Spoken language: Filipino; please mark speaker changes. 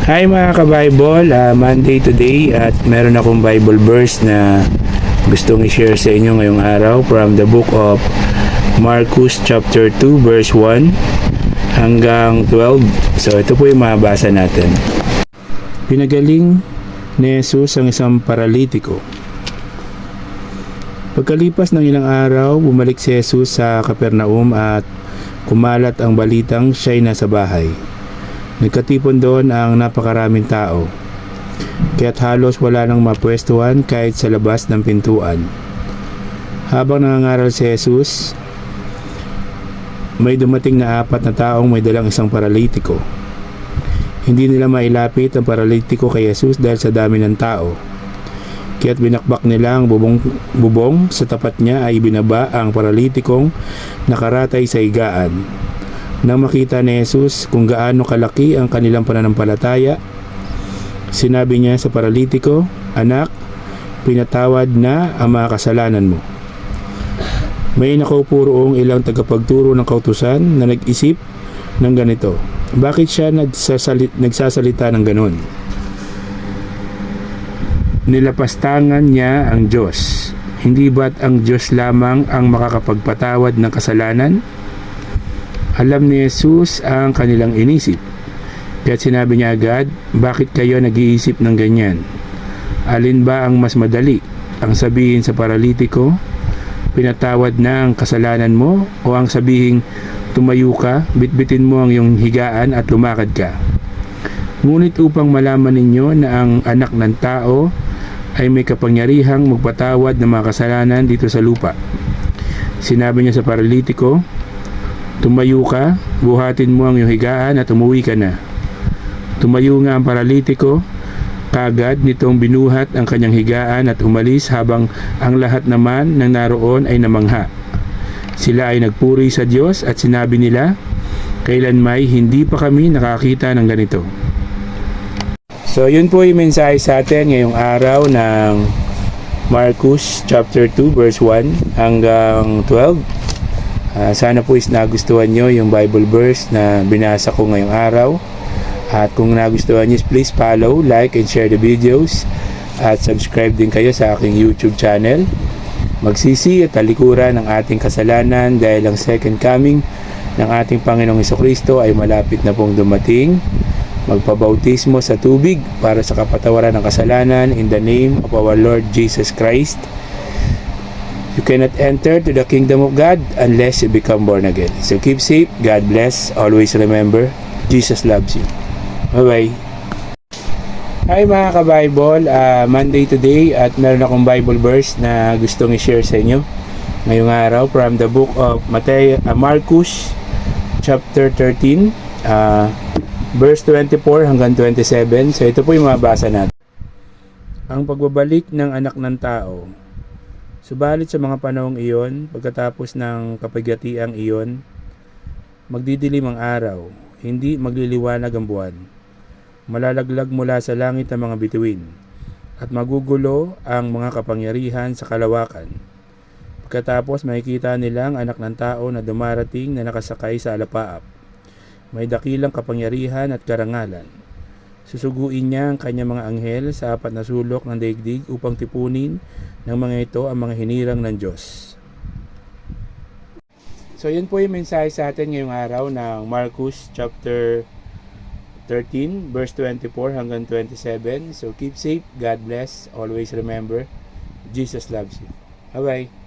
Speaker 1: Hi mga ka-Bible, Monday today at meron akong Bible verse na gustong i-share sa inyo ngayong araw from the book of Marcos chapter 2 verse 1 hanggang 12. So ito po yung mabasa natin. Pinagaling ni Jesus ang isang paralitiko. Pagkalipas ng ilang araw, bumalik si Jesus sa Capernaum at kumalat ang balitang siya'y nasa bahay. Nagkatipon doon ang napakaraming tao, kaya't halos wala nang mapwestuhan kahit sa labas ng pintuan. Habang nangangaral si Jesus, may dumating na 4 na taong may dalang isang paralitiko. Hindi nila mailapit ang paralitiko kay Jesus dahil sa dami ng tao. Kaya't binakbak nila ang bubong sa tapat niya ay binaba ang paralitikong nakaratay sa higaan. Nang makita ni Jesus kung gaano kalaki ang kanilang pananampalataya, sinabi niya sa paralitiko, "Anak, pinatawad na ang mga kasalanan mo." May nakaupo roong ilang tagapagturo ng kautusan na nag-isip ng ganito, bakit siya nagsasalita ng ganon? Nilapastangan niya ang Diyos. Hindi ba't ang Diyos lamang ang makakapagpatawad ng kasalanan? Alam ni Jesus ang kanilang inisip. Kaya't sinabi niya agad, bakit kayo nag-iisip ng ganyan? Alin ba ang mas madali? Ang sabihin sa paralitiko, pinatawad na ang kasalanan mo, o ang sabihing, tumayo ka, bitbitin mo ang iyong higaan at lumakad ka? Ngunit upang malaman ninyo na ang anak ng tao ay may kapangyarihang magpatawad ng mga kasalanan dito sa lupa. Sinabi niya sa paralitiko, tumayo ka, buhatin mo ang iyong higaan at umuwi ka na. Tumayo nga ang paralitiko, kagad nitong binuhat ang kanyang higaan at umalis habang ang lahat naman ng naroon ay namangha. Sila ay nagpuri sa Diyos at sinabi nila, kailanmay hindi pa kami nakakita ng ganito. So yun po yung mensahe sa atin ngayong araw ng Marcos chapter 2 verse 1 hanggang 12. Sana po is nagustuhan nyo yung Bible verse na binasa ko ngayong araw. At kung nagustuhan nyo, please follow, like, and share the videos. At subscribe din kayo sa aking YouTube channel. Magsisi at talikuran ng ating kasalanan dahil ang second coming ng ating Panginoong Jesucristo ay malapit na pong dumating. Magpabautismo sa tubig para sa kapatawaran ng kasalanan in the name of our Lord Jesus Christ. You cannot enter to the kingdom of God unless you become born again. So keep safe. God bless. Always remember, Jesus loves you. Bye-bye. Hi mga ka-Bible. Monday today at meron akong Bible verse na gustong i-share sa inyo ngayong araw from the book of Marcos chapter 13 verse 24 hanggang 27. So ito po yung mabasa natin. Ang pagbabalik ng anak ng tao. Subalit sa mga panahong iyon, pagkatapos ng kapighatiang iyon, magdidilim ang araw, hindi magliliwanag ang buwan. Malalaglag mula sa langit ang mga bituin, at magugulo ang mga kapangyarihan sa kalawakan. Pagkatapos makikita nila ang anak ng tao na dumarating na nakasakay sa alapaap. May dakilang kapangyarihan at karangalan. Susuguin niya ang kanyang mga anghel sa 4 na sulok ng daigdig upang tipunin ng mga ito ang mga hinirang ng Diyos. So yun po yung mensahe sa atin ngayong araw ng Marcos chapter 13 verse 24 hanggang 27. So keep safe, God bless, always remember, Jesus loves you. Bye bye.